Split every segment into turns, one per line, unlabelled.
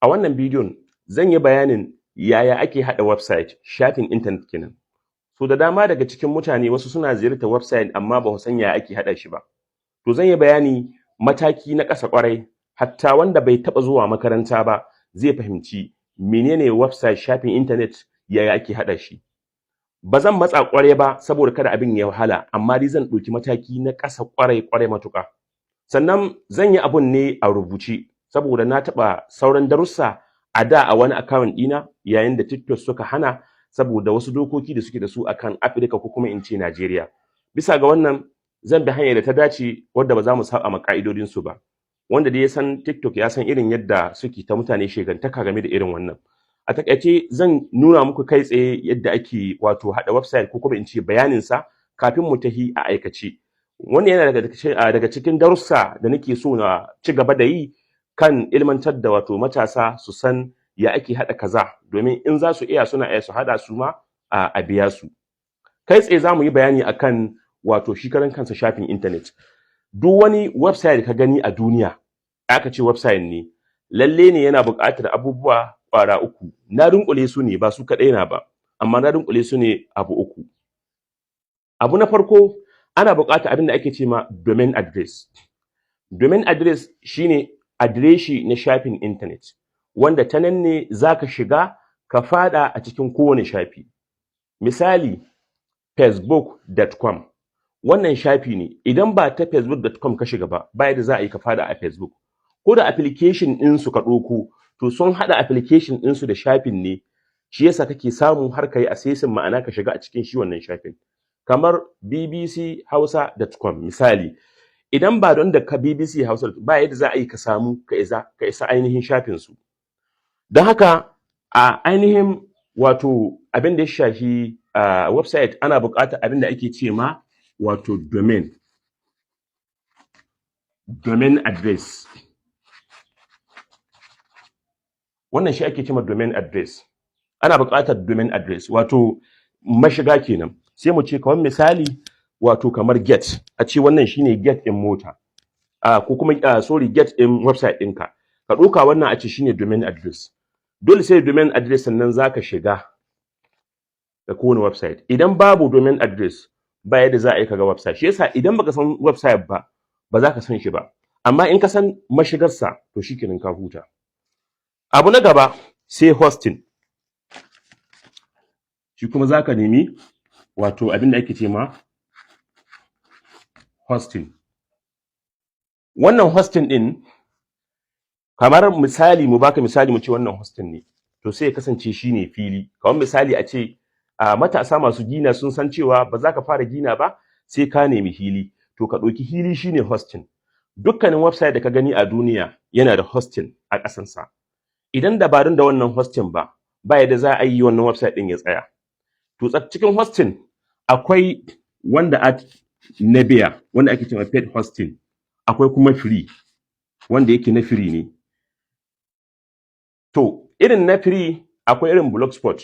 A wannan bidiyon zan yi bayanin yaya ake haɗa website, shafin intanet kenan. So da dama daga cikin mutane wasu suna ziyartar website amma ba su san yaya ake haɗa shi ba. To zan yi bayani mataki na ƙasa ƙwarai, hatta wanda bai taɓa zuwa makaranta ba zai fahimci menene website, shafin intanet, yaya ake haɗa shi. Ba zan matsa ƙwarai ba saboda kada abin ya wahala, amma dai zan ɗauki mataki na ƙasa ƙwarai matuƙa. Sannan zan yi abun ne a rubuce saboda na taɓa sauran darussa a da a wani account ɗina yayin da TikTok suka hana saboda wasu dokoki da suke da su akan Afirka ko kuma in ce Najeriya. Bisa ga wannan zan bi hanyar da ta dace wadda ba za mu saba ma ƙa'idodinsu ba. Wanda dai ya san TikTok ya san irin yadda suke ta mutane shegantaka game da irin wannan. A takaice zan nuna muku kai tsaye yadda ake wato haɗa website ko kuma in ce bayaninsa kafin mu tahi a aikace. Wannan yana daga cikin darussa da nake so na ci gaba da yi kan ilmantar da wato matasa su san ya ake haɗa kaza, domin in za su iya suna iya su haɗa su ma a biya su. Kai tsaye za mu yi bayani akan wato shi karan kansa shafin intanet. Duk wani website da ka gani a duniya aka ce website ne, lalle ne yana buƙatar abubuwa ƙwara uku. Na dunƙule su ne ba su kaɗai na ba, amma na dunƙule su ne abu uku. Abu na farko, ana buƙatar abin da ake ce ma domain address. Domain address shine adireshi na shafin intanet, wanda ta nan ne za ka shiga ka faɗa a cikin kowane shafi. Misali, facebook.com. Wannan shafi ne, idan ba ta facebook.com ka shiga ba, ba yadda za a yi ka faɗa a Facebook. Ko da application ɗinsu ka ɗauko, to sun haɗa application ɗinsu da shafin ne, shi yasa kake samu har ka yi accessing, ma'ana ka shiga a cikin shi wannan shafin. Kamar bbchausa.com misali, idan ba don da ka BBC Hausa ba yadda za a yi ka samu ka isa ainihin shafinsu. Don haka a ainihin wato abin da ya shafi website ana buƙatar abin da ake ce ma wato domain address. Wannan shi ake ce ma domain address. Ana buƙatar domain address wato mashiga kenan. Sai mu ce kamar misali wato kamar gate, a ce wannan shine gate ɗin mota, ko kuma gate ɗin website ɗinka. Ka ɗauka wannan a ce shine domain address. Dole sai domain address sannan za ka shiga da kowane website. Idan babu domain address ba yadda za a yi ka ga website. Shi yasa idan baka san website ba, ba za ka san shi ba. Amma in ka san mashigarsa to shikenan ka huta. Abu na gaba sai hosting. Shi kuma za ka nemi wato abin da ake ce ma hosting. Wannan hosting ɗin, kamar misali mu baka misali mu ce wannan hosting ne, to sai ya kasance shi ne fili. Kamar misali a ce matasa masu gina sun san cewa ba za ka fara gina ba sai ka nemi hili, to ka ɗauki hili shine hosting. Dukkanin website da ka gani a duniya yana da hosting a ƙasansa. Idan da ba da wannan hosting ba, ba yadda za a yi wannan website ɗin ya tsaya. To cikin hosting akwai wanda na biya, wanda ake cewa paid hosting, akwai kuma free wanda yake na free ne. To irin na free akwai irin blogspot,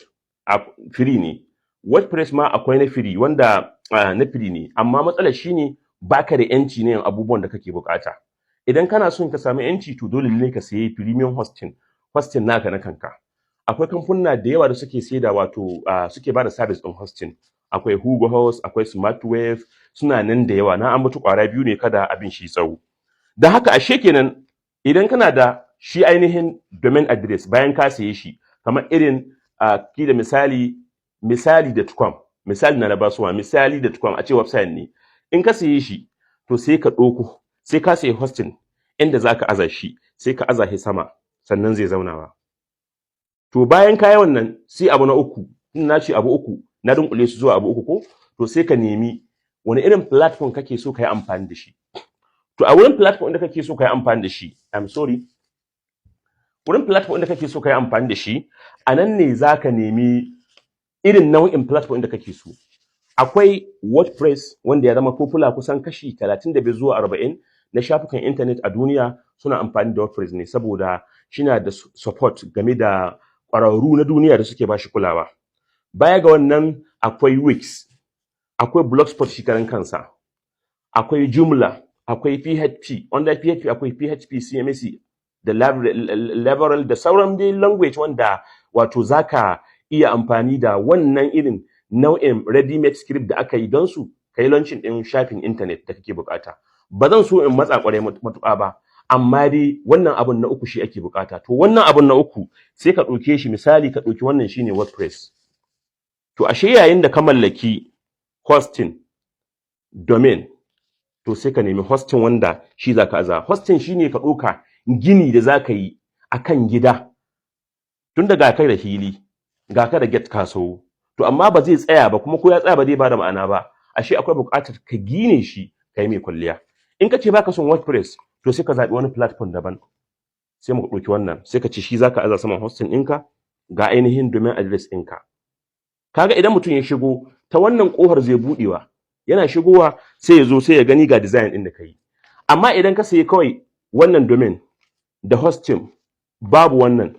free ne. WordPress ma akwai na free wanda na free ne, amma matsalar shine baka da yanci na yin abubuwan da kake bukata. Idan kana son ka samu yanci, to dole ne ka sayi premium hosting naka na kanka. Akwai kamfuna da yawa da suke saida wato suke bada service ɗin hosting. Akwai Hugo Host, akwai Smartwave, suna nan da yawa. Na ambaci ƙwara biyu ne kada abin shi tsawo. Da haka ashe kenan idan kana da shi ainihin domain address bayan ka saye shi, kamar irin da misali.com, misali na basuwa, misali.com a ce website ne. In ka saye shi, to sai ka ɗauko, sai ka sayi hosting inda za ka aza shi, sai ka aza shi sama, sannan zai zaunawa. To bayan kayi wannan, sai abu na uku, na ce abu uku, na dunkule su zuwa abu uku ko, to sai ka nemi wani irin platform kake so ka yi amfani da shi. To a wurin platform da kake so ka yi amfani da shi, wurin platform da kake so ka yi amfani da shi, a nan ne za ka nemi irin nau'in platform da kake so. Akwai WordPress wanda ya zama popular, kusan kashi 35 zuwa 40 na shafukan intanet a duniya suna amfani da WordPress ne, saboda shina da support game da ƙwararru na duniya da suke ba shi kulawa. Baya ga wannan akwai Wix, akwai Blogspot shi karan kansa, akwai Joomla, akwai PHP, under PHP akwai PHP CMS da liberal da sauran dai language wanda wato zaka iya amfani da wannan irin nau'in ready made script da aka yi don su kai launching din shafin internet da kake bukata. Ba zan so in matsa kwarai matuƙa ba, amma dai wannan abun na uku shi ake bukata. To wannan abun na uku sai ka ɗauke shi, misali ka ɗauki wannan shine WordPress. To ashe yayin da ka mallaki hosting domain, to sai ka nemi hosting wanda shi zaka aza. Hosting shine ka ɗauka gini da zaka yi akan gida, tun da ga kai da hili, ga ka da get kaso. To amma ba zai tsaya ba, kuma ko ya tsaya ba zai bada ma'ana ba. Ashe akwai buƙatar ka gine shi kai mai kwalliya. In ka ce baka son WordPress, to sai ka zaɓi wani platform daban. Sai mu ɗauki wannan, sai ka ce shi zaka aza saman hosting ɗinka, ga ainihin domain address ɗinka. Kaga idan mutum ya shigo ta wannan ƙofar zai buɗewa, yana shigowa sai ya zo sai ya gani ga design ɗin da ka yi. Amma idan ka sayi kawai wannan domain da hosting babu wannan,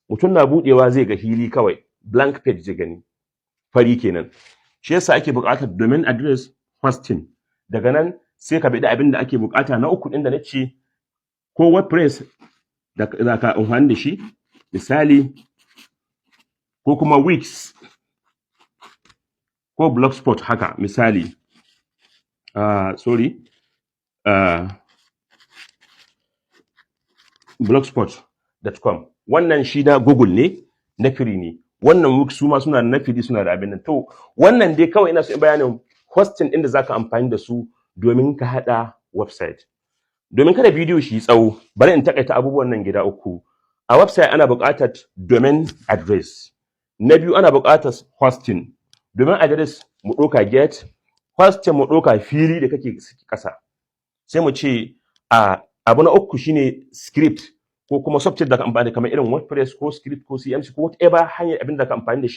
mutum na buɗewa zai ga hili kawai, blank page zai gani, fari kenan. Shi yasa ake buƙatar domain address, hosting. Daga nan sai ka bi abin da ake buƙata na uku ɗin da na ce, ko WordPress da za ka amfani da shi, misali, ko kuma Wix ko Blogspot haka misali. Blogspot.com. Wannan shi na Google ne, na free ne. Wannan Wix su ma suna da na free, suna da abin nan. To wannan dai kawai ina so in bayanin hosting ɗin da zaka amfani da su domin ka haɗa website. Domin kada bidiyo shi tsawo, bari in takaita abubuwan nan gida uku. A website ana buƙatar domain address. Na biyu ana buƙatar hosting. Domain address mu ɗauka get, hosting mu ɗauka fili da kake ƙasa. Sai mu ce abu na uku shine script ko kuma software da ka amfani da, kamar irin WordPress ko script ko CMS ko whatever hanyar abin da ka amfani da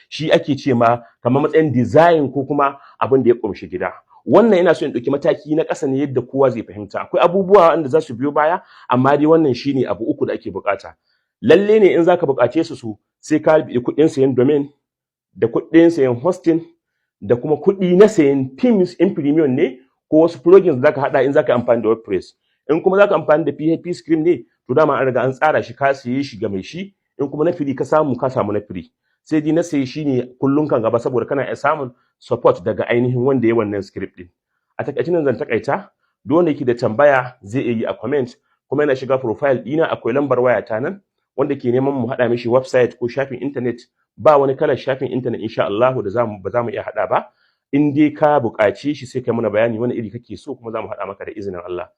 shi ake ce ma kamar matsayin design ko kuma abin da ya ƙunshi gida. Wannan ina so in ɗauki mataki na ƙasa ne yadda kowa zai fahimta. Akwai abubuwa wanda za su biyo baya, amma dai wannan shine abu uku da ake buƙata. Lalle ne in zaka buƙace su sai ka bi kuɗin sayan domain, da kuɗin sayan hosting, da kuma kuɗi na sayan themes in premium ne ko wasu plugins da zaka haɗa in zaka amfani da WordPress. In kuma zaka amfani da PHP script ne, to dama an riga an tsara shi, ka siye shi ga mai shi. In kuma na free ka samu na free. Sai dai na sayi shine kullun kan gaba, saboda kana iya samun support daga ainihin wanda ya wannan script din. A takaice nan zan takaita. Duk wanda yake da tambaya zai iya yi a comment, kuma yana shiga profile ɗina, akwai lambar waya ta nan, wanda ke neman mu haɗa mishi website ko shafin internet. Ba wani kalar shafin internet insha Allah da ba za mu iya haɗa ba. In dai ka buƙace shi sai kai mana bayani wani iri kake so, kuma za mu haɗa maka da izinin Allah.